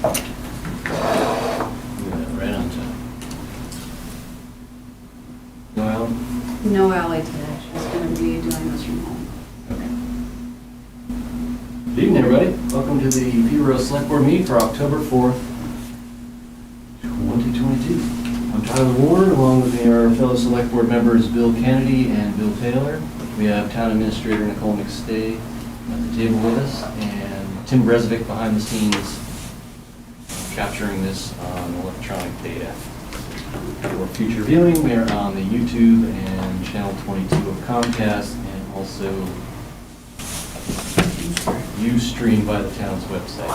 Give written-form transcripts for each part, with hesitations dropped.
Right on time. No, Helen? No Ally today. She's going to be doing this from home. Okay. Good evening, everybody. Welcome to the Peterborough Select Board meeting for October 4th, 2022. I'm Tyler Ward, along with our fellow Select Board members Bill Kennedy and Bill Taylor. We have Town Administrator Nicole McStay at the table with us, and Tim Brezovic behind the scenes capturing this on electronic data. For future viewing, we are on the YouTube and channel 22 of Comcast, and also Ustream by the town's website.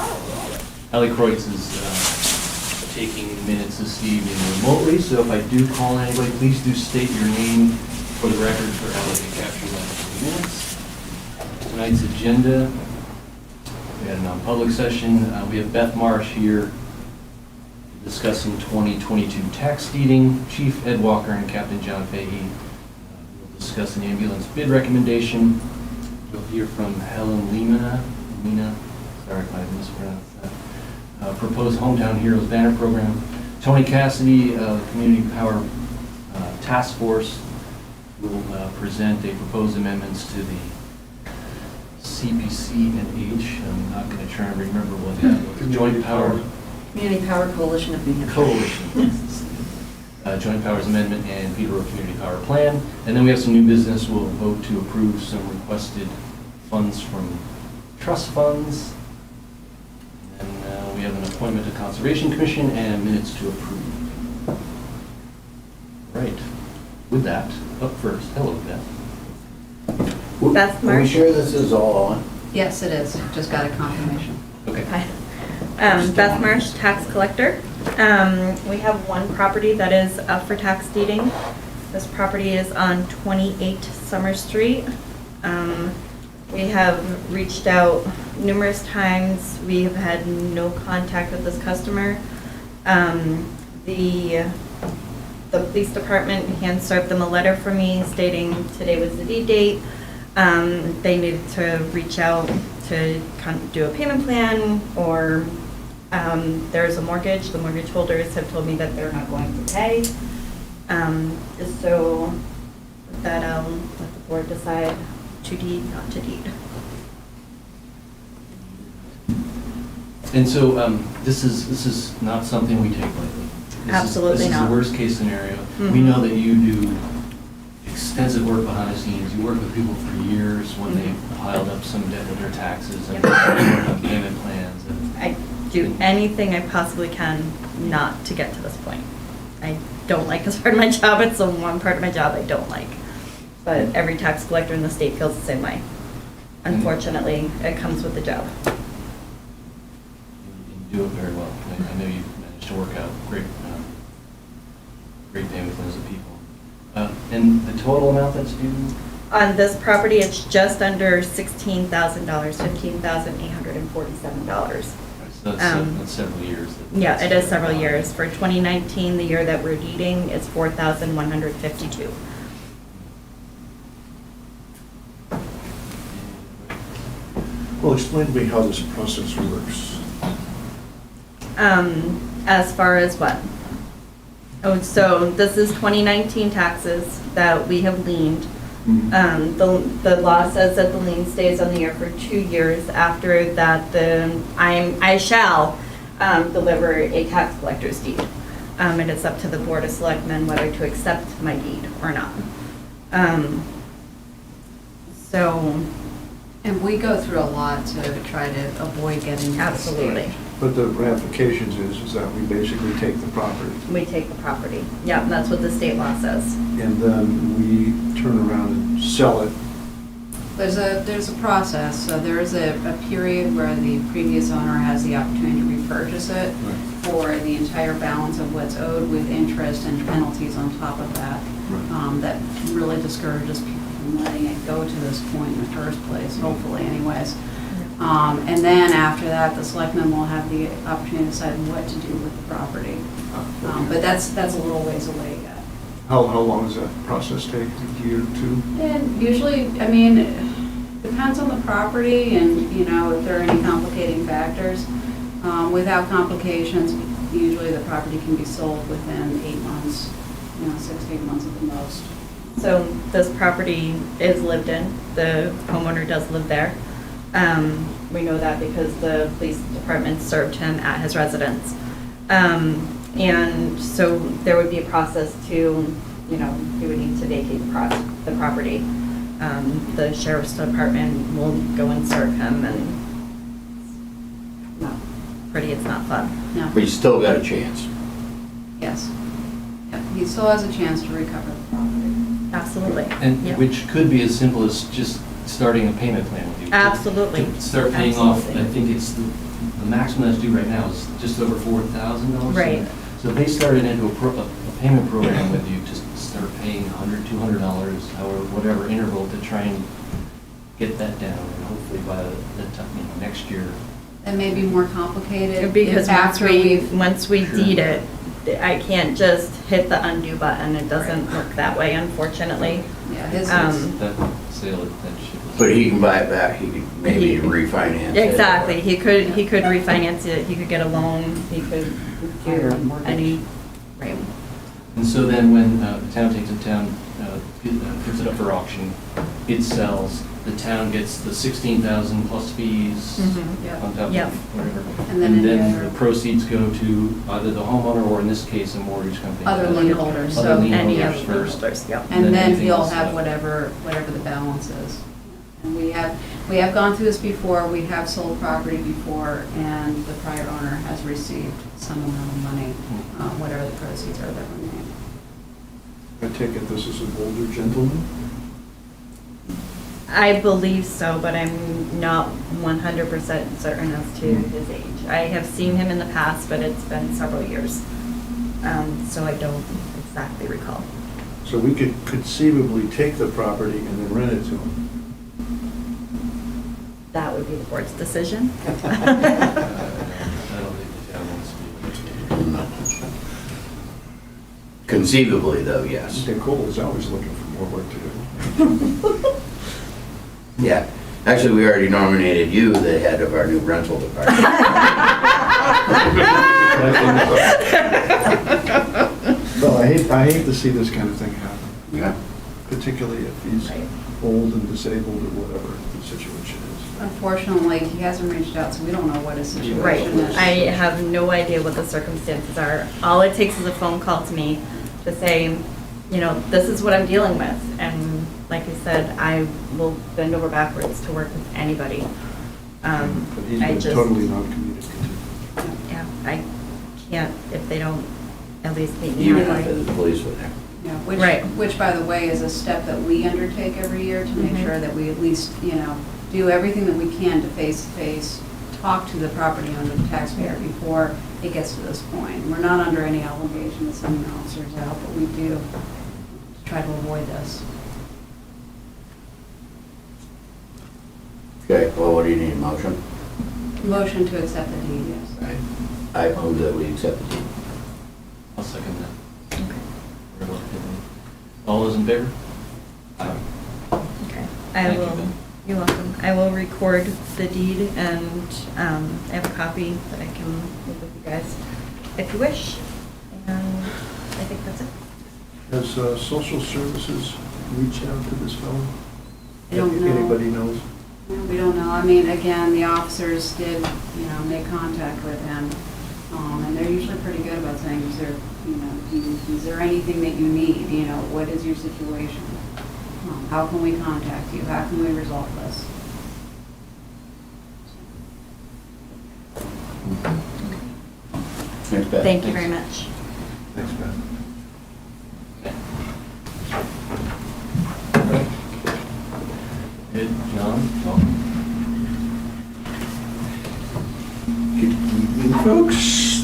Ellie Kreutz is taking minutes this evening remotely, so if I do call anybody, please do state your name for the record for Ellie to capture that in minutes. Tonight's agenda, we had a non-public session. We have Beth Marsh here discussing 2022 tax deeding. Chief Ed Walker and Captain John Fahey will discuss an ambulance bid recommendation. You'll hear from Helen Limina, sorry if I mispronounced that. Proposed Hometown Heroes banner program. Tony Cassady, the Community Power Task Force, will present a proposed amendments to the Cpcnh. I'm not going to try and remember what that was. Joint Power. Community Power Coalition of New Hampshire. Coalition. Joint Powers Amendment and Peterborough Community Power Plan. And then we have some new business. We'll vote to approve some requested funds from trust funds. And we have an appointment to Conservation Commission and minutes to approve. Right. With that, up first, hello, Beth. Beth Are we Marsh. sure this is all on? Yes, it is. Just got a confirmation. Okay. Hi. Beth Marsh, tax collector. We have one property that is up for tax deeding. This property is on 28 Summer Street. We have reached out numerous times. We have had no contact with this customer. The police department hand served them a letter for me stating today was the deed date. They needed to reach out to do a payment plan, or there's a mortgage. The mortgage holders have told me that they're not going to pay. So that let the board decide to deed, not to deed. And so this is not something we take lightly. Absolutely This is not. the worst case scenario. Mhm. We know that you do extensive work behind the scenes. You work with people for years when they piled up some debt with their taxes and work on payment plans. I do anything I possibly can not to get to this point. I don't like this part of my job. It's the one part of my job I don't like. But every tax collector in the state feels the same way. Unfortunately, it comes with the job. You do it very well. I know you've managed to work out great payment plans with people. And the total amount that's due? On this property, it's just under $16,000, $15,847. So that's several years. Yeah, it is several years. For 2019, the year that we're deeding, it's $4,152. Well, explain to me how this process works. As far as what? Oh, so this is 2019 taxes that we have liened. The law says that the lien stays on the air for 2 years. After that, I shall deliver a tax collector's deed. And it's up to the Board of Selectmen whether to accept my deed or not. And we go through a lot to try to avoid getting to this Absolutely. stage. But the ramifications is that we basically take the property We take the property. Yeah, that's what the state law says. and then we turn around and sell it. There's a process. So there is a period where the previous owner has the opportunity to repurchase it for the entire balance of what's owed with interest and penalties on top of that. That really discourages people from letting it go to this point in the first place, hopefully anyways. And then after that, the selectmen will have the opportunity to decide what to do with the property. But that's a little ways away yet. How long does that process take? A year or two? And usually, I mean, it depends on the property and, you know, if there are any complicating factors. Without complications, usually the property can be sold within 8 months, 6 to 8 months at the most. So this property is lived in, the homeowner does live there. We know that because the police department served him at his residence. And so there would be a process to, he would need to vacate the property. The sheriff's department will go and serve him, and it's not fun. No. But you still got a chance. Yes. Yep. He still has a chance to recover the property. Absolutely. And Yep. which could be as simple as just starting a payment plan with you. Absolutely. To start paying off, Absolutely. I think it's the maximum that's due right now is just over $4,000. Right. So if they started into a payment program with you, just start paying $100, $200, however, whatever interval to try and get that down, and hopefully by the time, next year. It may be more complicated. Because if once we Sure. deed it, I can't just hit the undo button. It doesn't work that way, unfortunately. Yeah, his That sale, that shit. But he can buy it back, he could maybe refinance it. Exactly. He could refinance it. He could get a loan. He could Hire a do mortgage. any, right. And so then when the town takes it down, puts it up for auction, it sells, the town gets the 16,000 plus fees Yep. on top Yep. of whatever. And then any other- the proceeds go to either the homeowner or in this case, a mortgage company. Other lien holders, Other so lien Any holders other first. holders, yep. And And then then anything he'll else have left. whatever the balance is. And we have gone through this before, we have sold property before, and the prior owner has received some amount of money, whatever the proceeds are that remain. I take it this is an older gentleman? I believe so, but I'm not 100% certain as to his age. I have seen him in the past, but it's been several years. So I don't exactly recall. So we could conceivably take the property and then rent it to him? That would be the board's decision. I don't think the town wants to do that. Conceivably though, yes. Mr. Cole is always looking for more work to do. Yeah, actually, we already nominated you the head of our new rental department. Well, I hate to see this kind of thing happen, Yeah. particularly if he's Right. old and disabled or whatever the situation is. Unfortunately, he hasn't reached out, so we don't know what his situation Right. is. I have no idea what the circumstances are. All it takes is a phone call to me to say, this is what I'm dealing with. And like I said, I will bend over backwards to work with anybody. But he's I been just- totally non-communicative. Yeah, I can't, if they don't at least meet me Even halfway. if the police were there. Yeah, Right. which, by the way, is a step that we undertake every year to make Mhm. sure that we at least, do everything that we can to face-to-face talk to the property owner, the taxpayer, before it gets to this point. We're not under any obligation to send officers out, but we do try to avoid this. Okay, well, what do you need, a motion? Motion to accept the deed, yes. Right. I move that we accept the deed. I'll second that. All those in favor? Aye. Okay. Thank you, Bill. You're welcome. I will record the deed and I have a copy that I can leave with you guys if you wish. And I think that's it. Has social services reached out to this fellow? I don't know. Anybody knows? We don't know. I mean, again, the officers did, make contact with him. And they're usually pretty good about saying, is there anything that you need? What is your situation? How can we contact you? How can we resolve this? Thanks, Beth. Thank you very much. Thanks, Beth. Ed, John, welcome. Good evening, folks.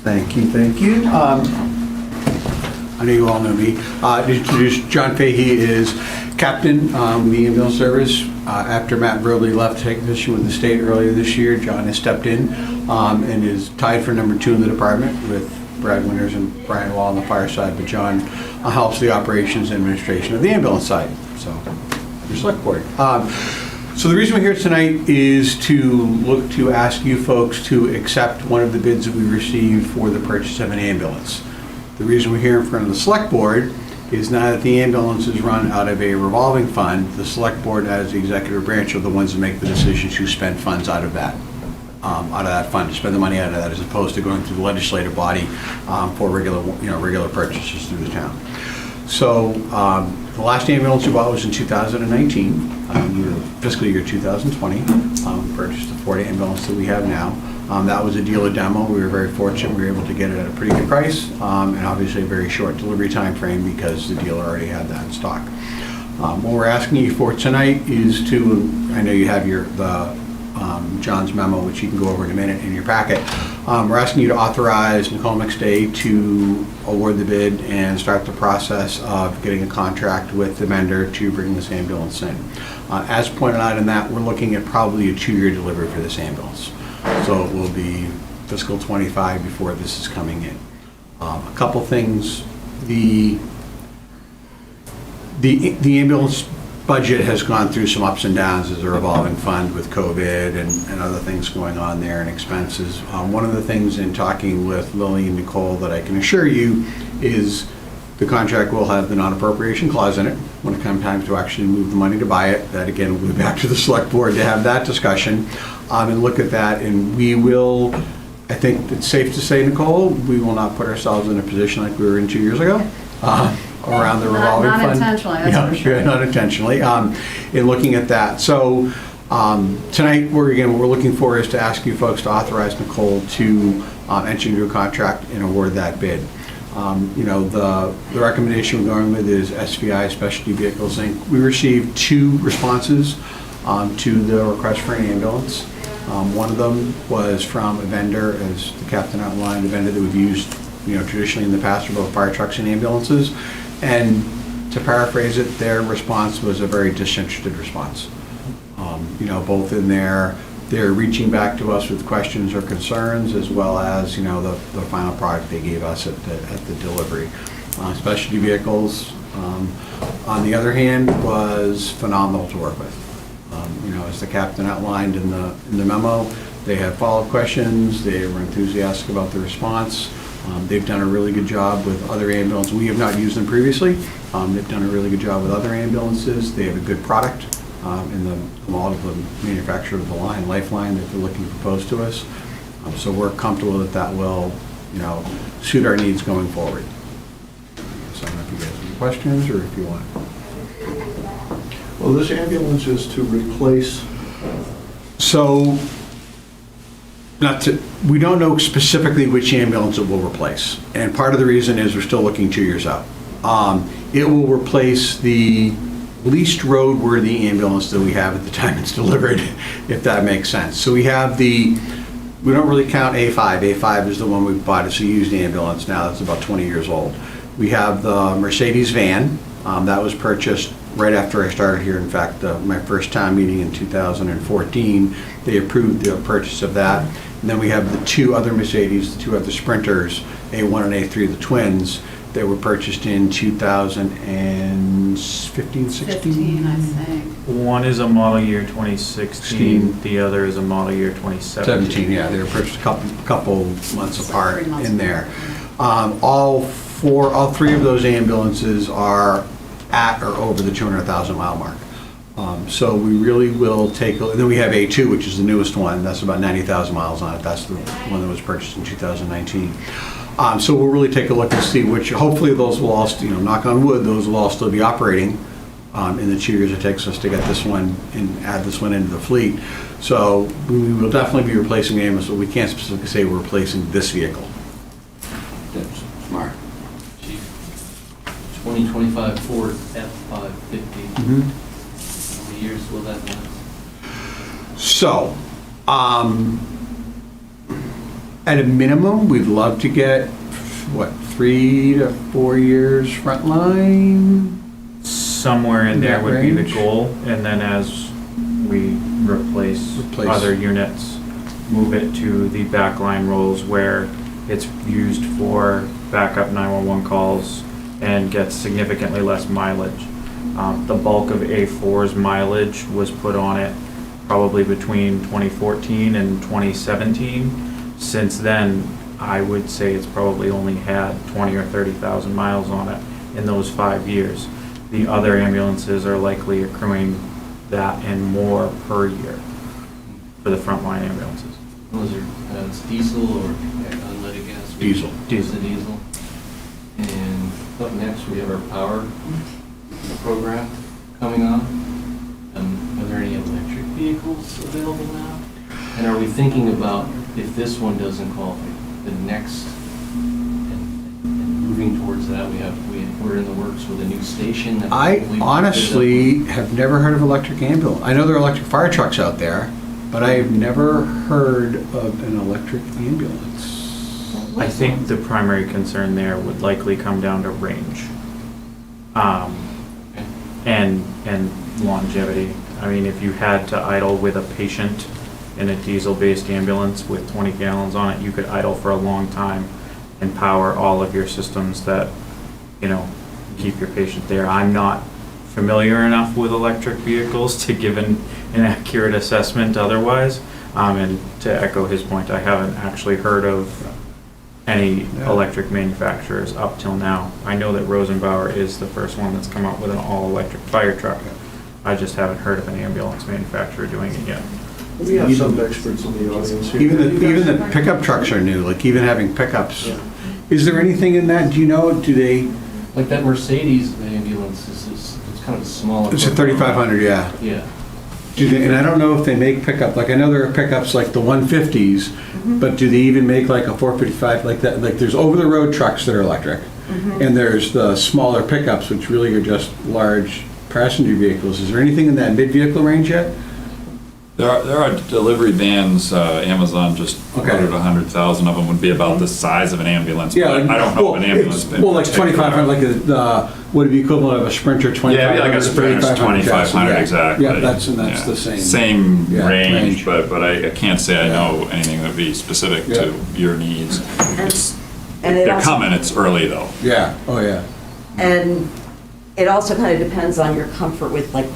Thank you. I know you all know me. To introduce John Fahey is captain, the ambulance service. After Matt Brobley left to take a position with the state earlier this year, John has stepped in and is tied for number 2 in the department with Brad Winters and Brian Wall on the fire side. But John helps the operations and administration of the ambulance side. So, your select board. So the reason we're here tonight is to look to ask you folks to accept one of the bids that we received for the purchase of an ambulance. The reason we're here in front of the select board is now that the ambulance is run out of a revolving fund, the select board as the executive branch are the ones that make the decision to spend funds out of that fund, to spend the money out of that, as opposed to going through the legislative body for regular purchases through the town. So the last ambulance we bought was in 2019, fiscal year 2020. Purchased the Ford ambulance that we have now. That was a dealer demo. We were very fortunate. We were able to get it at a pretty good price, and obviously a very short delivery time frame because the dealer already had that in stock. What we're asking you for tonight is to, I know you have John's memo, which you can go over in a minute in your packet. We're asking you to authorize Nicole McStay to award the bid and start the process of getting a contract with the vendor to bring this ambulance in. As pointed out in that, we're looking at probably a 2-year delivery for this ambulance. So it will be fiscal 25 before this is coming in. A couple things. The ambulance budget has gone through some ups and downs as a revolving fund with COVID and other things going on there and expenses. One of the things in talking with Lily and Nicole that I can assure you is the contract will have the non-appropriation clause in it when it comes time to actually move the money to buy it. That again will be back to the select board to have that discussion and look at that. And we will, I think it's safe to say, Nicole, we will not put ourselves in a position like we were in 2 years ago. Around the revolving fund. Not intentionally, that's for sure. Not intentionally, in looking at that. So tonight, what we're looking for is to ask you folks to authorize Nicole to enter into a contract and award that bid. The recommendation we're going with is SVI, Specialty Vehicles Inc. We received 2 responses to the request for an ambulance. One of them was from a vendor, as the captain outlined, a vendor that we've used traditionally in the past for both fire trucks and ambulances. And to paraphrase it, their response was a very disinterested response. Both in they're reaching back to us with questions or concerns, as well as the final product they gave us at the delivery. Specialty Vehicles, on the other hand, was phenomenal to work with. As the captain outlined in the memo, they had follow-up questions. They were enthusiastic about the response. They've done a really good job with other ambulances. We have not used them previously. They've done a really good job with other ambulances. They have a good product in the model of the manufacturer of the line, Lifeline, that they're looking to propose to us. So we're comfortable that will, suit our needs going forward. So I don't know if you guys have any questions or if you want. Well, this ambulance is to replace. So, we don't know specifically which ambulance it will replace. And part of the reason is we're still looking 2 years out. It will replace the least roadworthy ambulance that we have at the time it's delivered, if that makes sense. So we don't really count A5. A5 is the one we bought. It's a used ambulance now. It's about 20 years old. We have the Mercedes van. That was purchased right after I started here. In fact, my first town meeting in 2014, they approved the purchase of that. And then we have the 2 other Mercedes, the 2 other Sprinters, A1 and A3, the twins, that were purchased in 2015, 16? 15, I think. One is a model year 2016, the other is a model year 2017. 17, yeah, they were purchased a couple months It's like apart 3 months in there. All 3 of those ambulances are at or over the 200,000 mile mark. So we really will take, and then we have A2, which is the newest one. That's about 90,000 miles on it. That's the one that was purchased in 2019. So we'll really take a look and see which, hopefully those will all, knock on wood, those will all still be operating in the 2 years it takes us to get this one and add this one into the fleet. So we will definitely be replacing the ambulance, but we can't specifically say we're replacing this vehicle. That's smart. 2025 Ford F-550. How many years will that last? So, at a minimum, we'd love to get, 3 to 4 years frontline? Somewhere in there That would be the range? goal, and then as we replace other units, move it to the backline roles where it's used for backup 911 calls and gets significantly less mileage. The bulk of A4's mileage was put on it probably between 2014 and 2017. Since then, I would say it's probably only had 20 or 30,000 miles on it in those 5 years. The other ambulances are likely accruing that and more per year for the frontline ambulances. Was it, it's diesel or unleaded gas? Diesel. Diesel. Diesel. And up next, we have our power program coming on. Are there any electric vehicles available now? And are we thinking about, if this one doesn't qualify, the next, and moving towards that, we're in the works with a new station? That I we- honestly have never heard of electric ambulance. I know there are electric fire trucks out there, but I've never heard of an electric ambulance. I think the primary concern there would likely come down to range. And longevity. I mean, if you had to idle with a patient in a diesel-based ambulance with 20 gallons on it, you could idle for a long time and power all of your systems that, you know, keep your patient there. I'm not familiar enough with electric vehicles to give an accurate assessment otherwise. And to echo his point, I haven't actually heard of any electric manufacturers up till now. I know that Rosenbauer is the first one that's come out with an all-electric fire truck. I just haven't heard of an ambulance manufacturer doing it yet. We have some experts in the audience here. Even the pickup trucks are new, like even having pickups. Yeah. Is there anything in that, do you know, do they, Like that Mercedes ambulance, it's kind of a smaller. it's a 3,500, yeah. Yeah. Do they, and I don't know if they make pickup, like I know there are pickups like the 150s, but do they even make like a 455 like that? Like there's over-the-road trucks that are electric, and there's the smaller pickups, which really are just large passenger vehicles. Is there anything in that mid-vehicle range yet? There are delivery vans, Amazon just quoted 100,000 of them would be about the size of an ambulance. Yeah, but I don't know if an ambulance. Well, like 2,500, like would it be equivalent of a Sprinter 2,500? Yeah, like a Sprinter 2,500, yeah. exactly. Yeah, that's Yeah. the same. Same Yeah, range, but I can't say I know anything that would be specific Yeah. to your needs. And it They're also- coming, it's early though. Yeah, oh yeah. And it also kind of depends on your comfort with like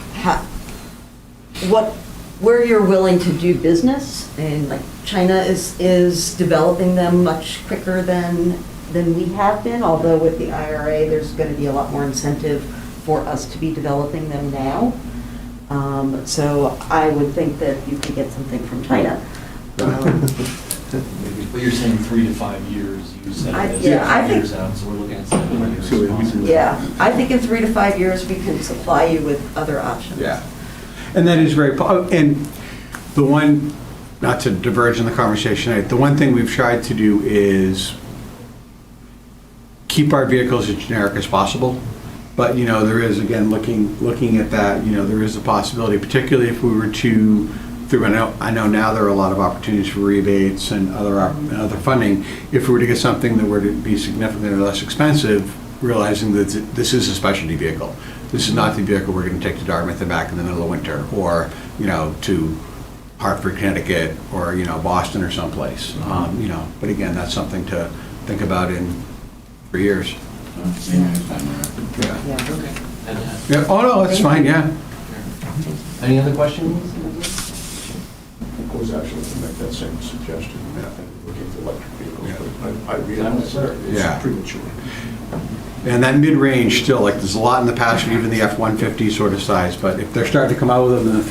where you're willing to do business. And like China is developing them much quicker than we have been, although with the IRA, there's going to be a lot more incentive for us to be developing them now. So I would think that you could get something from China. But you're saying 3 to 5 years, you said I- it is yeah, I 5 think- years out, so we're looking at 7 years. So we can- Yeah, I think in 3 to 5 years, we can supply you with other options. Yeah. And that is very, and the one, not to diverge in the conversation, the one thing we've tried to do is keep our vehicles as generic as possible. But, you know, there is, again, looking at that, you know, there is a possibility, particularly if we were to, I know now there are a lot of opportunities for rebates and other funding. If we were to get something that were to be significantly less expensive, realizing that this is a specialty vehicle. This is not the vehicle we're going to take to Dartmouth and back in the middle of winter, or, you know, to Hartford, Connecticut, or, you know, Boston or someplace. You know, but again, that's something to think about in 3 years. Same as time around. Yeah. Yeah. Okay. And, Yeah, oh no, it's fine, yeah. any other questions? I was actually going to make that same suggestion, looking at electric vehicles, but I realize that Yeah. it's premature. And that mid-range still, like, there's a lot in the past, even the F-150 sort of size, but if they're starting to come out with them in the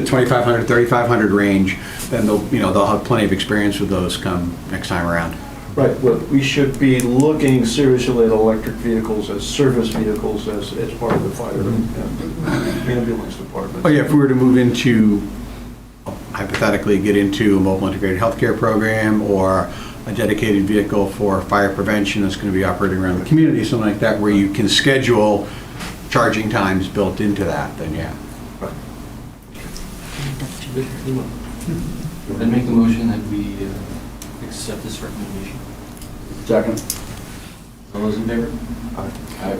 2,500, 3,500 range, then they'll have plenty of experience with those come next time around. Right, well, we should be looking seriously at electric vehicles as service vehicles as part of the fire and ambulance department. Oh yeah, if we were to move into, hypothetically, get into a mobile integrated healthcare program or a dedicated vehicle for fire prevention that's going to be operating around the community, something like that, where you can schedule charging times built into that, then yeah. Then make the motion that we accept this recommendation. Second. All those in favor? Aye. Aye.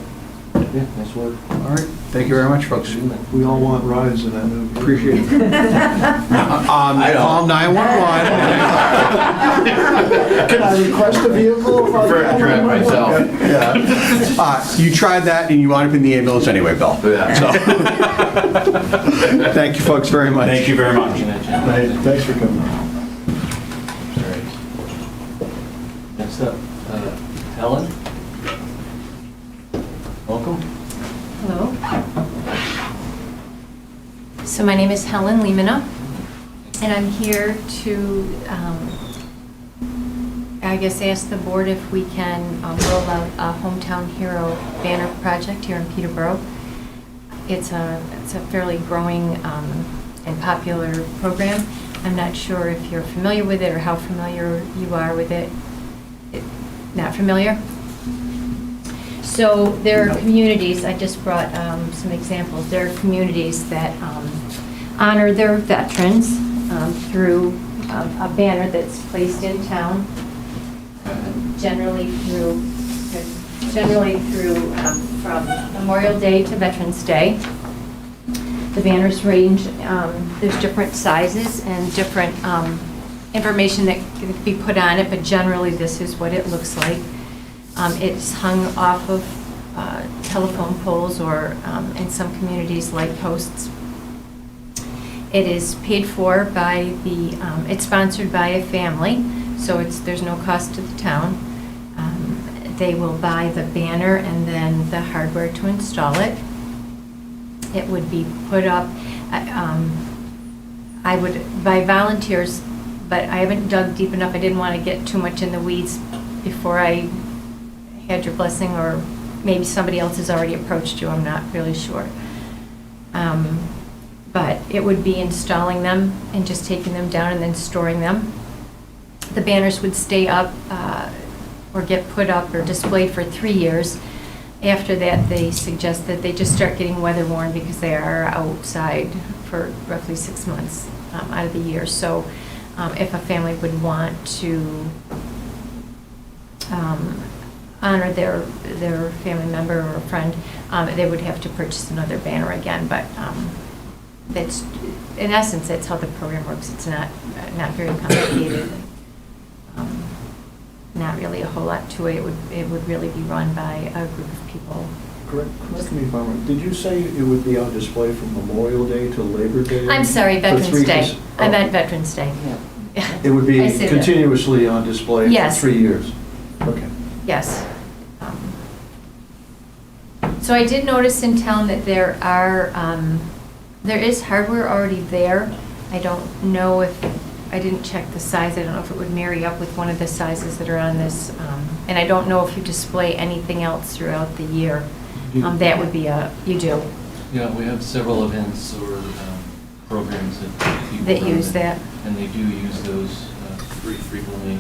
Yeah, nice work. All right, thank you very much, folks. We all want rides in that movie. Appreciate it. Call 911. Can I request a vehicle? Prefer to drive myself. Yeah. You tried that and you wound up in the ambulance anyway, Bill. Yeah. So, thank you, folks, very much. Thank you very much. Thanks for coming. All right. Next up, Helen. Welcome. Hello. So my name is Helen Limina, and I'm here to, I guess, ask the board if we can roll out a Hometown Hero banner project here in Peterborough. It's a fairly growing and popular program. I'm not sure if you're familiar with it or how familiar you are with it. Not familiar? So there are communities, I just brought some examples. There are communities that honor their veterans through a banner that's placed in town, generally through from Memorial Day to Veterans Day. The banners range, there's different sizes and different information that can be put on it, but generally this is what it looks like. It's hung off of telephone poles or in some communities light posts. It is paid for by it's sponsored by a family, so there's no cost to the town. They will buy the banner and then the hardware to install it. It would be put up, by volunteers, but I haven't dug deep enough. I didn't want to get too much in the weeds before I had your blessing, or maybe somebody else has already approached you, I'm not really sure. But it would be installing them and just taking them down and then storing them. The banners would stay up or get put up or displayed for 3 years. After that, they suggest that they just start getting weather worn because they are outside for roughly 6 months out of the year. So if a family would want to honor their family member or a friend, they would have to purchase another banner again. But that's, in essence, that's how the program works. It's not very complicated. Not really a whole lot to it. It would really be run by a group of people. Correct me if I'm wrong. Did you say it would be on display from Memorial Day to Labor Day? I'm sorry, Veterans Day. I meant Veterans Day. It would be I said that. continuously on display Yes. for 3 years? Okay. Yes. So I did notice in town that there is hardware already there. I don't know if, I didn't check the size. I don't know if it would marry up with one of the sizes that are on this. And I don't know if you display anything else throughout the year. That would be you do. Yeah, we have several events or programs that people That run use that. And they do use those pretty frequently.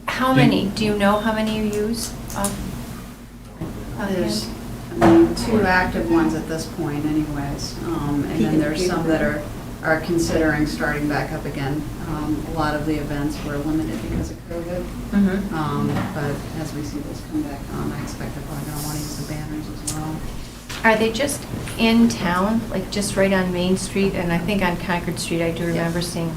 How many? Do you know how many you use? There's 2 active ones at this point anyways. And then there's some that are considering starting back up again. A lot of the events were limited because of COVID. But as we see this come back on, I expect they're probably going to want to use the banners as well. Are they just in town, like just right on Main Street? And I think on Concord Street, I do remember seeing.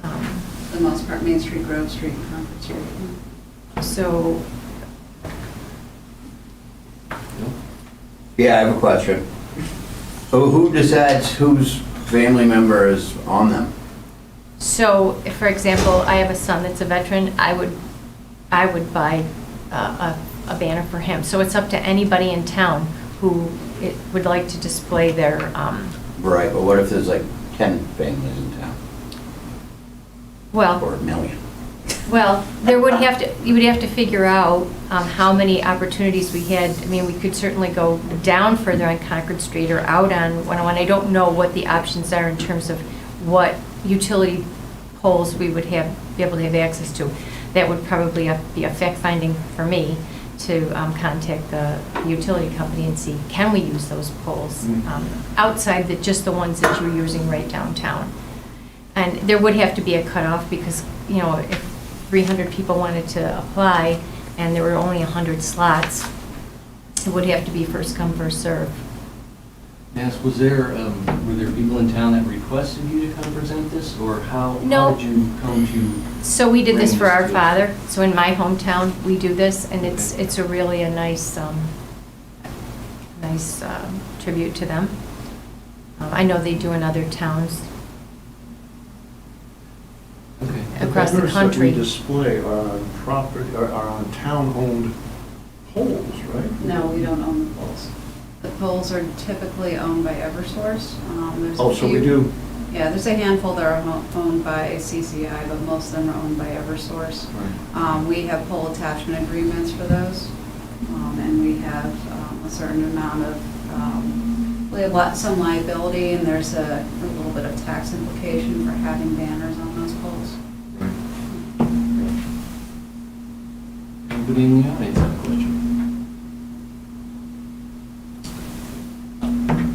For the most part, Main Street, Grove Street, and Concord Street. So, Yeah, I have a question. So who decides whose family member is on them? so if, for example, I have a son that's a veteran, I would buy a banner for him. So it's up to anybody in town who would like to display their. Right, but what if there's like 10 families in town? Well. Or a million? Well, you would have to figure out how many opportunities we had. I mean, we could certainly go down further on Concord Street or out on 101. I don't know what the options are in terms of what utility poles we would be able to have access to. That would probably be a fact-finding for me to contact the utility company and see, can we use those poles outside just the ones that you're using right downtown. And there would have to be a cutoff because, if 300 people wanted to apply, and there were only 100 slots, it would have to be first come, first serve. Yes, were there people in town that requested you to come present this, or how No. did you come to? So we did this bring for our to us? father, so in my hometown, we do this, and it's Okay. it's a really a nice, tribute to them. I know they do in other towns Okay. across the banners that country. we display are on property, are on town-owned poles, right? No, we don't own the poles. The poles are typically owned by Eversource. There's a Oh, so we few- do, Yeah, there's a handful that are owned by CCI, but most of them are owned by Eversource. We have pole attachment agreements for those, and we have a certain amount of, we have some liability, and there's a little bit of tax implication for having banners on those poles. Anybody in the audience have a question?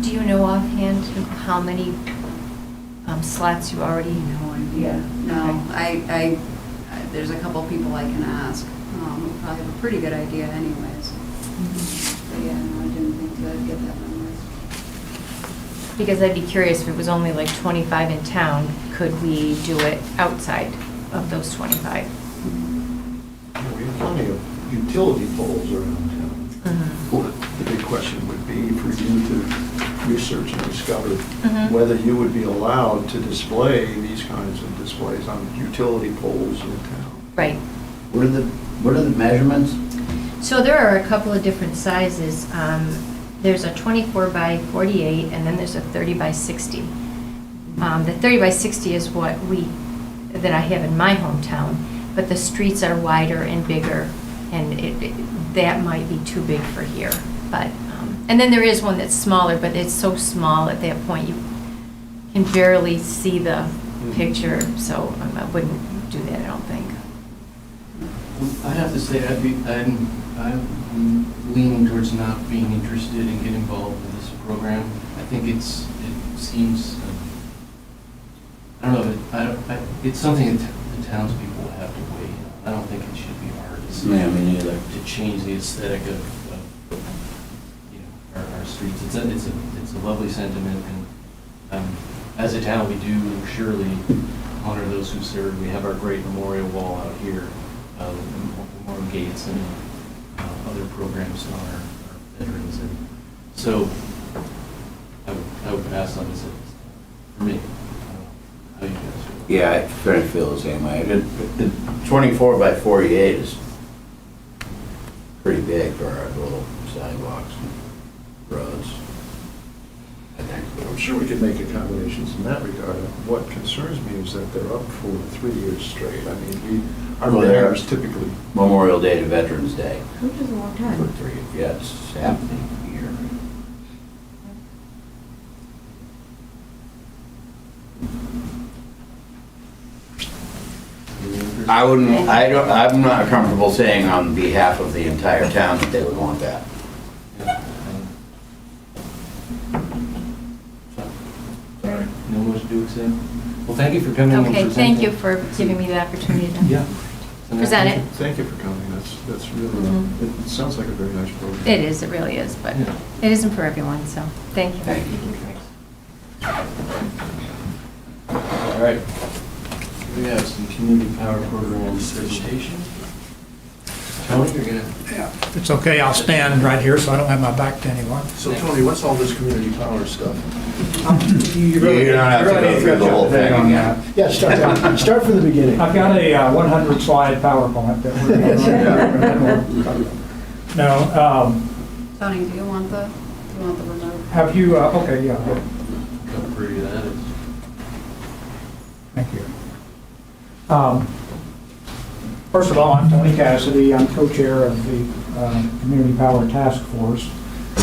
Do you know offhand how many slots you already? No idea. No, Okay. there's a couple people I can ask, who probably have a pretty good idea anyways. But yeah, no, I didn't think to get that number. Because I'd be curious, if it was only like 25 in town, could we do it outside of those 25? we have plenty of utility poles around town. The big question would be for you to research and discover Mhm. whether you would be allowed to display these kinds of displays on utility poles in town. Right. What are the measurements? So there are a couple of different sizes. There's a 24 by 48, and then there's a 30 by 60. The 30 by 60 is that I have in my hometown, but the streets are wider and bigger, and that might be too big for here. But and then there is one that's smaller, but it's so small at that point you can barely see the picture, so I wouldn't do that, I don't think. I have to say, I'm leaning towards not being interested in getting involved with this program. I think it seems, I don't know, it's something that the townspeople will have to weigh in on. I don't think it should be our decision. Yeah, me neither. To change the aesthetic of our streets. It's a lovely sentiment, and as a town, we do surely honor those who served. We have our great memorial wall out here, memorial gates, and other programs on our veterans. And so I would pass on this for me. How you guys feel? Yeah, I kind of feel the same way. The 24 by 48 is pretty big for our little sidewalks and roads, I think. I'm sure we could make accommodations in that regard. What concerns me is that they're up for 3 years straight. I mean, our Well, they're- banners typically, Memorial Day to Veterans Day. Which is a long For time. 3, yeah, it's happening here. I'm not comfortable saying on behalf of the entire town that they would want that. Sorry, no motion to accept? Well, thank you for coming and Okay, presenting. thank you for giving me the opportunity to Yeah. present it. thank you for coming. That's really, Mhm. it sounds like a very nice program. It is, it really is, but Yeah. it isn't for everyone, so thank you. Thank you. All right. We have some community power program presentation. Tony, you're gonna, Yeah, if it's okay, I'll stand right here so I don't have my back to anyone. So Tony, what's all this community power stuff? You You don't have to go through the whole thing again. Yeah, start from the beginning. I've got a 100 slide PowerPoint that we're. No, Tony, do you want the remote? have you, okay, yeah, how pretty that is. thank you. First of all, I'm Tony Cassady. I'm co-chair of the Community Power Task Force.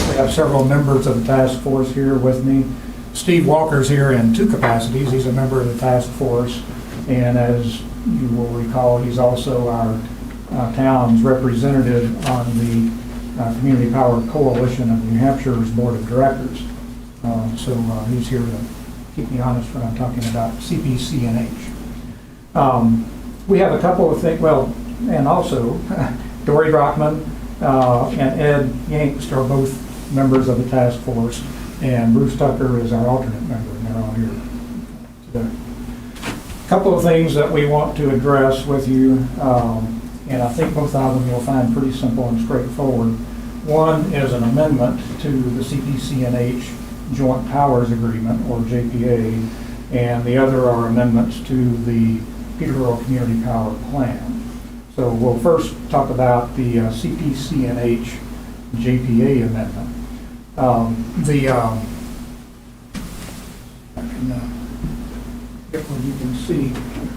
We have several members of the task force here with me. Steve Walker's here in 2 capacities. He's a member of the task force, and as you will recall, he's also our town's representative on the Community Power Coalition of New Hampshire's Board of Directors. So he's here to keep me honest when I'm talking about CPCNH. We have a couple of things, well, and also, Dory Brockman and Ed Yankst are both members of the task force, and Bruce Tucker is our alternate member, and they're all here today. A couple of things that we want to address with you, and I think both of them you'll find pretty simple and straightforward. One is an amendment to the Cpcnh Joint Powers Agreement, or JPA, and the other are amendments to the Peterborough Community Power Plan. So we'll first talk about the Cpcnh JPA amendment. I can get where you can see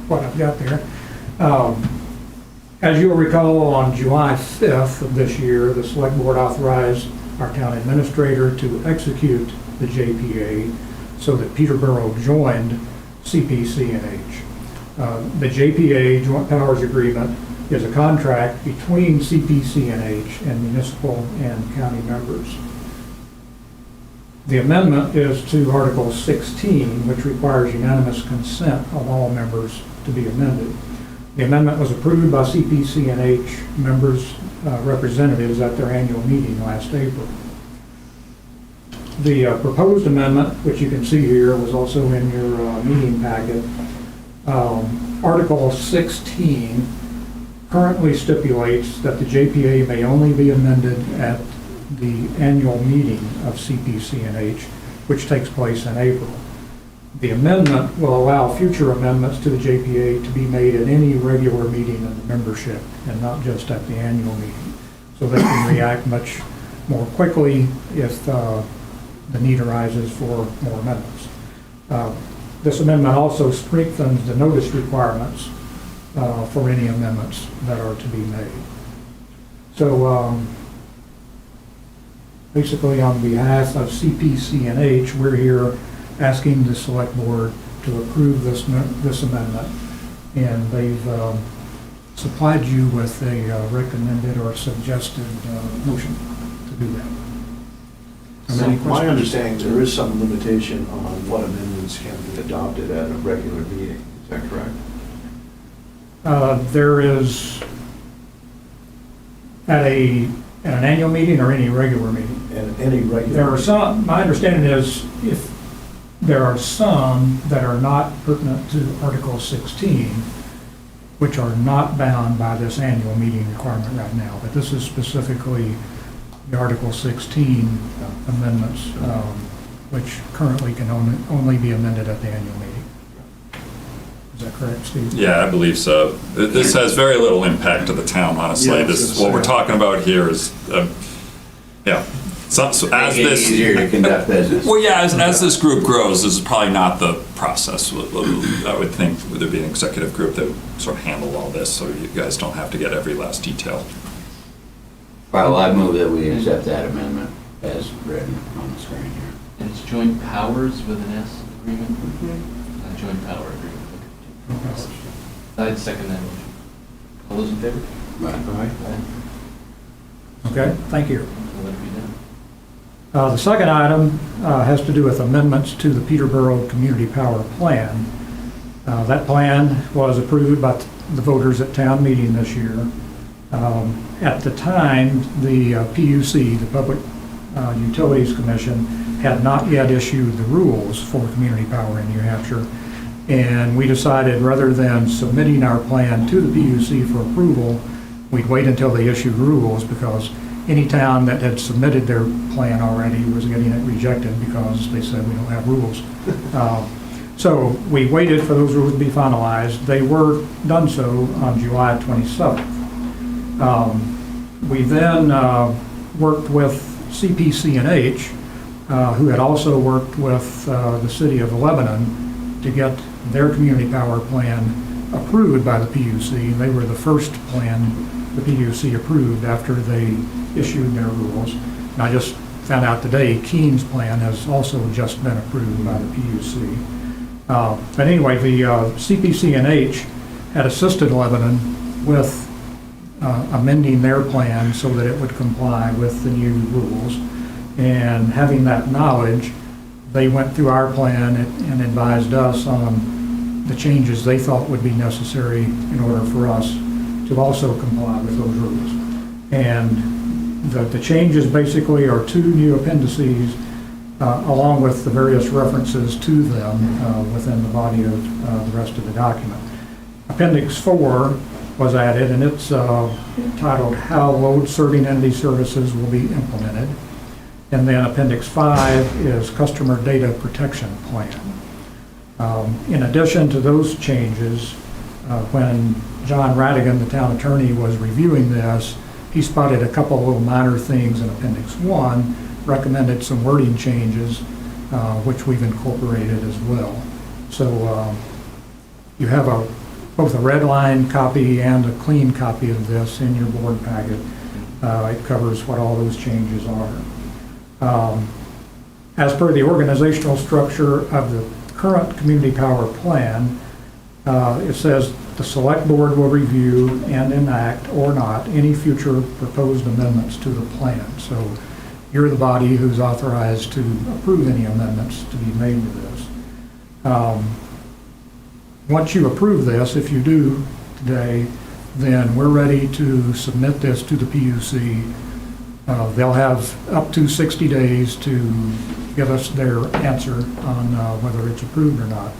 what I've got there. As you'll recall, on July 5th of this year, the Select Board authorized our town administrator to execute the JPA so that Peterborough joined Cpcnh. The JPA, Joint Powers Agreement, is a contract between Cpcnh and municipal and county members. The amendment is to Article 16, which requires unanimous consent of all members to be amended. The amendment was approved by Cpcnh members, representatives at their annual meeting last April. The proposed amendment, which you can see here, was also in your meeting packet. Article 16 currently stipulates that the JPA may only be amended at the annual meeting of Cpcnh, which takes place in April. The amendment will allow future amendments to the JPA to be made at any regular meeting of the membership and not just at the annual meeting. So they can react much more quickly if the need arises for more amendments. This amendment also strengthens the notice requirements for any amendments that are to be made. So basically, on behalf of Cpcnh, we're here asking the Select Board to approve this amendment, and they've supplied you with a recommended or suggested motion to do that. My understanding, there is some limitation on what amendments can be adopted at a regular meeting. Is that correct? There is at an annual meeting or any regular meeting? At any regular. There are some, my understanding is if there are some that are not pertinent to Article 16, which are not bound by this annual meeting requirement right now, but this is specifically the Article 16 amendments, which currently can only be amended at the annual meeting. Is that correct, Steve? Yeah, I believe so. This has very little impact to the town, honestly. Yes, What we're talking about here is, yeah. So as Make it this easier to conduct business. Well, yeah, as this group grows, this is probably not the process. I would think there'd be an executive group that would sort of handle all this, so you guys don't have to get every last detail. Well, I move that we accept that amendment as written on the screen here. And it's joint powers with an S agreement? Joint power agreement. I'd second that motion. All those in favor? Right. Aye. Okay, thank you. So let it be done. The second item has to do with amendments to the Peterborough Community Power Plan. That plan was approved by the voters at town meeting this year. At the time, the PUC, the Public Utilities Commission, had not yet issued the rules for community power in New Hampshire. And we decided rather than submitting our plan to the PUC for approval, we'd wait until they issued rules, because any town that had submitted their plan already was getting it rejected because they said we don't have rules. So we waited for those rules to be finalized. They were done so on July 27th. We then worked with Cpcnh, who had also worked with the city of Lebanon to get their community power plan approved by the PUC. They were the first plan the PUC approved after they issued their rules. And I just found out today Keene's plan has also just been approved by the PUC. But anyway, the Cpcnh had assisted Lebanon with amending their plan so that it would comply with the new rules. And having that knowledge, they went through our plan and advised us on the changes they thought would be necessary in order for us to also comply with those rules. And the changes basically are 2 new appendices, along with the various references to them within the body of the rest of the document. Appendix 4 was added, and it's titled How Load Serving Entity Services Will Be Implemented. And then Appendix 5 is Customer Data Protection Plan. In addition to those changes, when John Radigan, the town attorney, was reviewing this, he spotted a couple little minor things in Appendix 1, recommended some wording changes, which we've incorporated as well. So you have both a red line copy and a clean copy of this in your board packet. It covers what all those changes are. As per the organizational structure of the current community power plan, it says the select board will review and enact or not any future proposed amendments to the plan. So you're the body who's authorized to approve any amendments to be made to this. Once you approve this, if you do today, then we're ready to submit this to the PUC. They'll have up to 60 days to give us their answer on whether it's approved or not.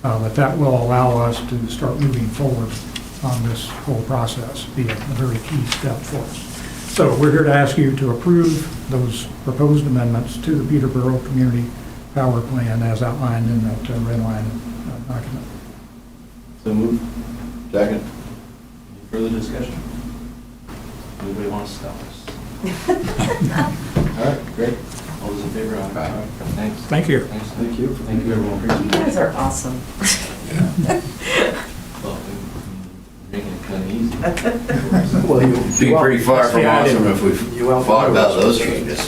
But that will allow us to start moving forward on this whole process, be a very key step for us. So we're here to ask you to approve those proposed amendments to the Peterborough Community Power Plan as outlined in that red line document. So moved. Second. Any further discussion? Anybody want to stop us? All right, great. All those in favor? Aye. Thanks. Thank you. Thanks. Thank you. Thank you, everyone. You guys are awesome. Well, we're making it kind of easy. Well, Be pretty far from awesome if we You outvoted thought about us. those changes.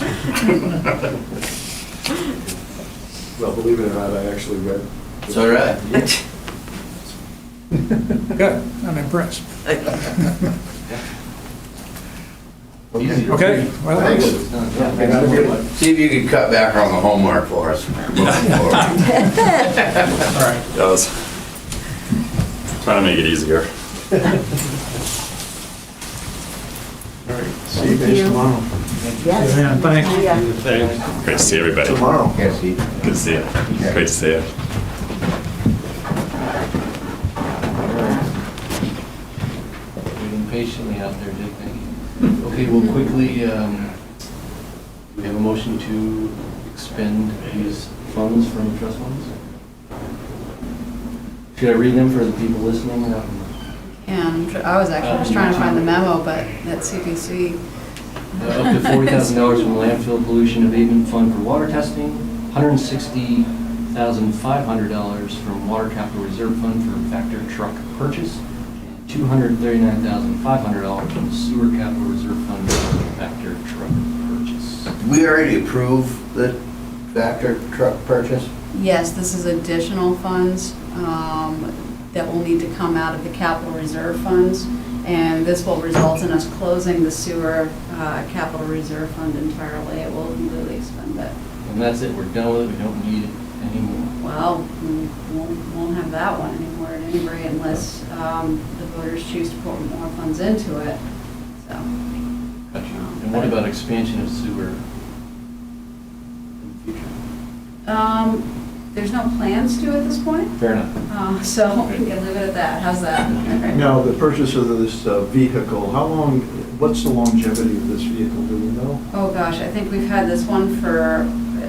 Well, believe it or not, I actually read. So did I. Good, I'm impressed. Easy. Okay, well, Thanks. It's done. Yeah, I gotta get it. See if you could cut back on the homework for us. That was trying to make it easier. All right, see you guys tomorrow. Yes. Yeah, thanks. Yeah. Great to see everybody. Tomorrow. Yes, see. Good to see you. Great to see you. Waiting patiently out there, Dick, thank you. Okay, we'll quickly, we have a motion to expend these funds from the trust funds? Should I read them for the people listening? And I was actually just trying to find the memo, but at CPC, Up to $40,000 from Landfill Pollution Abatement Fund for water testing, $160,500 from Water Capital Reserve Fund for Vactor truck purchase, and $239,500 from the Sewer Capital Reserve Fund for Vactor truck purchase. We already approved the Vactor truck purchase? yes, this is additional funds that will need to come out of the capital reserve funds. And this will result in us closing the sewer capital reserve fund entirely. It will completely expend it. And that's it, we're done with it, we don't need it anymore. Well, we won't have that one anymore at any rate unless the voters choose to put more funds into it, so. Gotcha. And what about expansion of sewer in the future? There's no plans to at this point, Fair enough. so we can leave it at that. How's that? Now, the purchase of this vehicle, how long, what's the longevity of this vehicle, do we know? Oh, gosh, I think we've had this one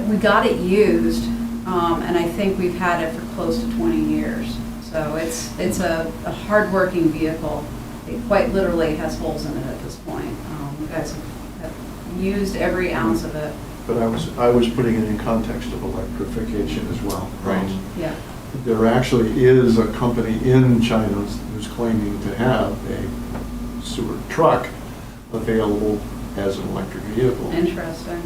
we got it used, and I think we've had it for close to 20 years. So it's a hard-working vehicle. It quite literally has holes in it at this point. You guys have used every ounce of it. But I was putting it in context of electrification as well. Right. Yeah. There actually is a company in China who's claiming to have a sewer truck available as an electric vehicle. Interesting.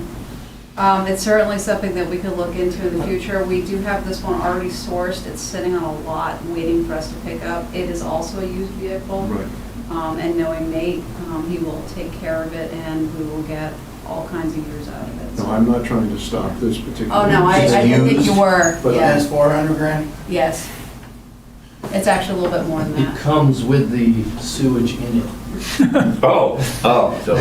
It's certainly something that we could look into in the future. We do have this one already sourced. It's sitting on a lot waiting for us to pick up. It is also a used vehicle. Right. And knowing Nate, he will take care of it and we will get all kinds of years out of it. No, I'm not trying to stop this particular. Oh, no, I didn't think you were. But Yeah. That's 400 grand? Yes. It's actually a little bit more than It that. comes with the sewage in it. Oh, so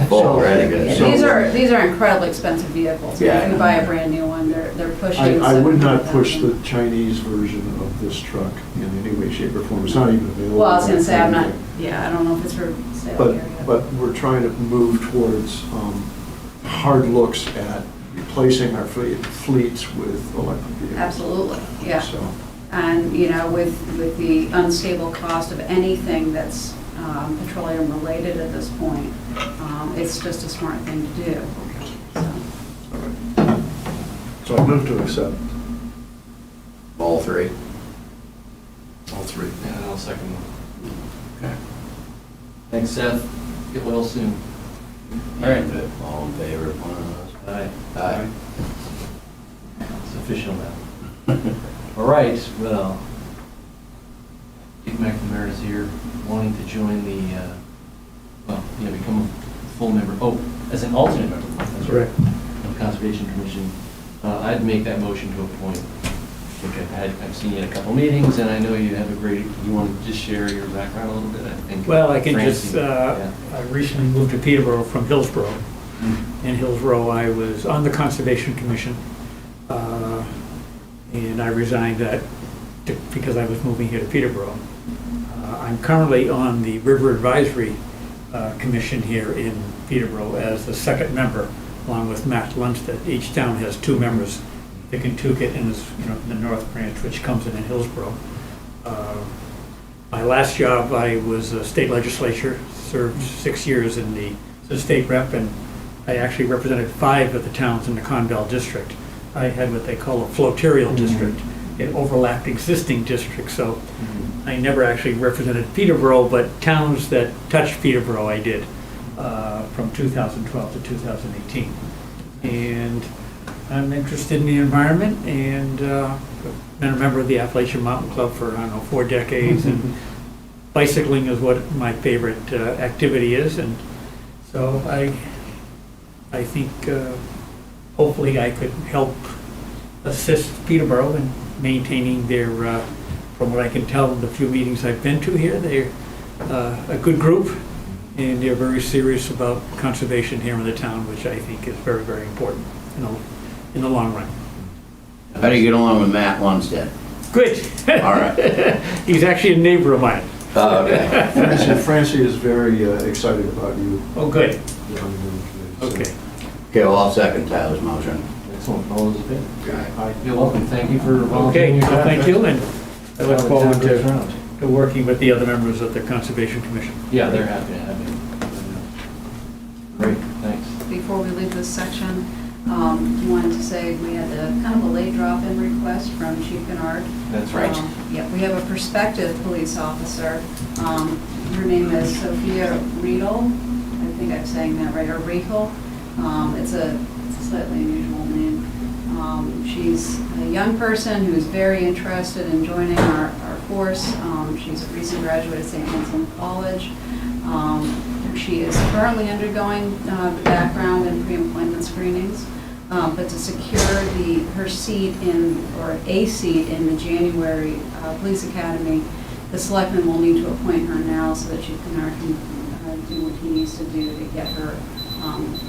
full already, good. These are incredibly expensive vehicles. Yeah. If you buy a brand new one, they're pushing. I would not push the $700,000. Chinese version of this truck in any way, shape, or form. It's not even available. Well, I was gonna say, I don't know if it's for sale here yet. But we're trying to move towards hard looks at replacing our fleets with electric vehicles. Absolutely, yeah. So, And, with the unstable cost of anything that's petroleum related at this point, it's just a smart thing to do. So, so I move to accept All three? all three. And I'll second them. Okay. Thanks, Seth. Get well soon. All right. All in favor of one of those? Aye. Aye. It's official now. All right, well, Dick McNamara is here, wanting to join the, become a full member, as an alternate member. That's right. Of the Conservation Commission. I'd make that motion to appoint. I think I've seen you at a couple meetings, and I know you have you want to just share your background a little bit, I think. Well, I can just, Francie, yeah. I recently moved to Peterborough from Hillsborough. In Hillsborough, I was on the Conservation Commission, and I resigned that because I was moving here to Peterborough. I'm currently on the River Advisory Commission here in Peterborough as the second member, along with Matt Lundstedt. Each town has two members. The Kentucket and the North Branch, which comes in Hillsborough. My last job, I was a state legislature, served 6 years in the state rep, and I actually represented 5 of the towns in the Conval district. I had what they call a floaterial district. It overlapped existing districts, so I never actually represented Peterborough, but towns that touched Peterborough I did from 2012 to 2018. And I'm interested in the environment, and been a member of the Appalachian Mountain Club for, 4 decades, and bicycling is what my favorite activity is, and so I think hopefully I could help assist Peterborough in maintaining their, from what I can tell in the few meetings I've been to here, they're a good group, and they're very serious about conservation here in the town, which I think is very, very important in the long run. How do you get along with Matt Lundstedt? Good. All right. He's actually a neighbor of mine. Oh, okay. Francie is very excited about you. Oh, good. Okay. Okay, well, I'll second Tyler's motion. Excellent, all those in favor? Aye. You're welcome, thank you for volunteering. Okay, your so time. thank you, and I look How forward the town goes round. to working with the other members of the Conservation Commission. Yeah, they're happy to have you. Great, thanks. Before we leave this section, wanted to say we had kind of a late drop-in request from Chief Kennard. That's right. Yeah, we have a prospective police officer. Her name is Sophia Riedel. I think I'm saying that right, or Riedel. It's a slightly unusual name. She's a young person who's very interested in joining our force. She's a recent graduate of St. Anselm College. She is currently undergoing the background and pre-employment screenings, but to secure her seat a seat in the January Police Academy, the selectmen will need to appoint her now so that Chief Kennard can do what he needs to do to get her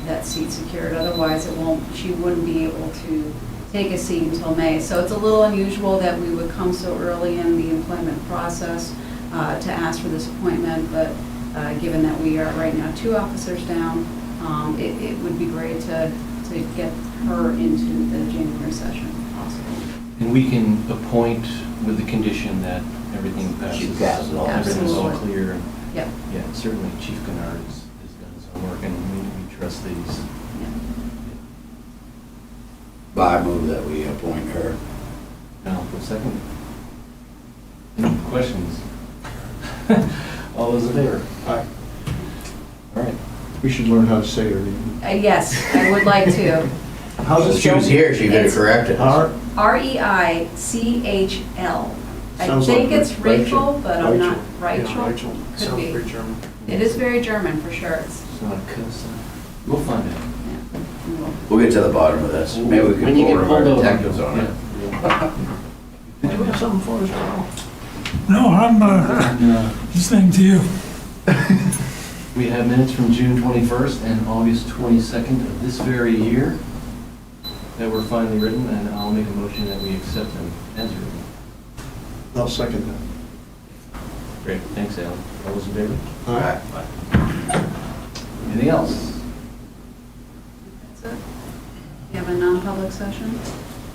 that seat secured. Otherwise, she wouldn't be able to take a seat until May. So it's a little unusual that we would come so early in the employment process to ask for this appointment, but given that we are right now 2 officers down, it would be great to get her into the January session if possible. And we can appoint with the condition that everything passes. She passes all. Everything's all Absolutely. clear. Yep. Yeah, certainly Chief Kennard has done his homework, and we trust these. I move that we appoint her. Now, for a second. Any questions? All those in favor? Aye. All right. We should learn how to say her name. Yes, I would like to. How's it She was spelled? here, she could have corrected us. Reichl. I Sounds think like it's Rachel, but I'm not Rachel. Yeah, Rachel. Rachel. Could Sounds be. very German. It is very German for sure. It's not a cuss. We'll find out. We'll get to the bottom of this. Maybe we When can you pull get one of our pulled over. detectives on it. Yeah. Did you have something for us, Carl? No, I'm listening to you. We have minutes from June 21st and August 22nd of this very year that were finally written, and I'll make a motion that we accept them as written. I'll second that. Great, thanks, Alan. All those in favor? All right. Anything else? That's it. You have a non-public session?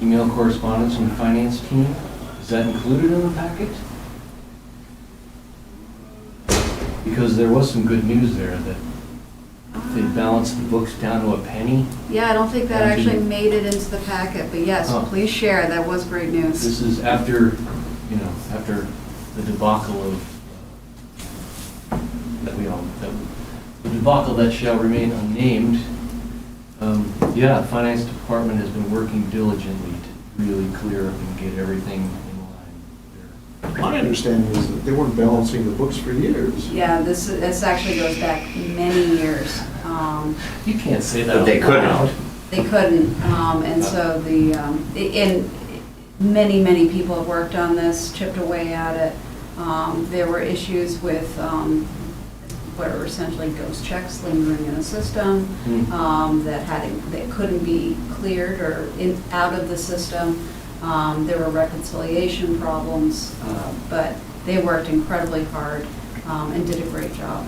Email correspondence from the finance team, is that included in the packet? Because there was some good news there that they balanced the books down to a penny. Yeah, I don't think that Thank you. actually made it into the packet, but yes, Oh. please share, that was great news. This is after, after the debacle of, the debacle that shall remain unnamed. Yeah, the finance department has been working diligently to really clear up and get everything in line there. My understanding is that they weren't balancing the books for years. Yeah, this actually goes back many years. You can't say that But they out loud. They couldn't, and so and many people have worked on this, chipped away at it. There were issues with what are essentially ghost checks lingering in the system that couldn't be cleared or out of the system. There were reconciliation problems, but they worked incredibly hard and did a great job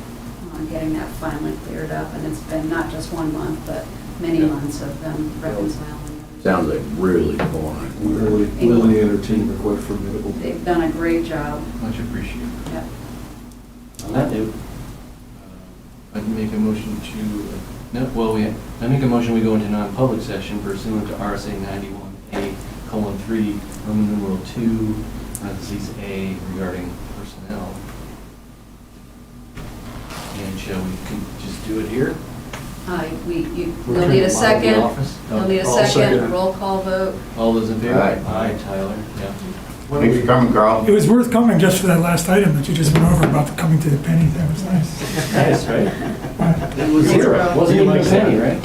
on getting that finally cleared up. And it's been not just 1 month, but many months of them reconciling. Sounds like really boring. Really entertaining, but quite formidable. They've done a great job. Much appreciated. Yep. On that note, I'd make a motion I make a motion we go into non-public session pursuant to RSA 91A:3, Roman numeral 2, parentheses A, regarding personnel. And shall we just do it here? You'll need a second. You'll need a I'll second second, it. roll call vote. All those in favor? Aye. Aye, Tyler, yeah. Thanks for coming, Carl. It was worth coming just for that last item that you just went over about the coming to the penny. That was nice. Nice, right? It was zero, wasn't even a penny, right?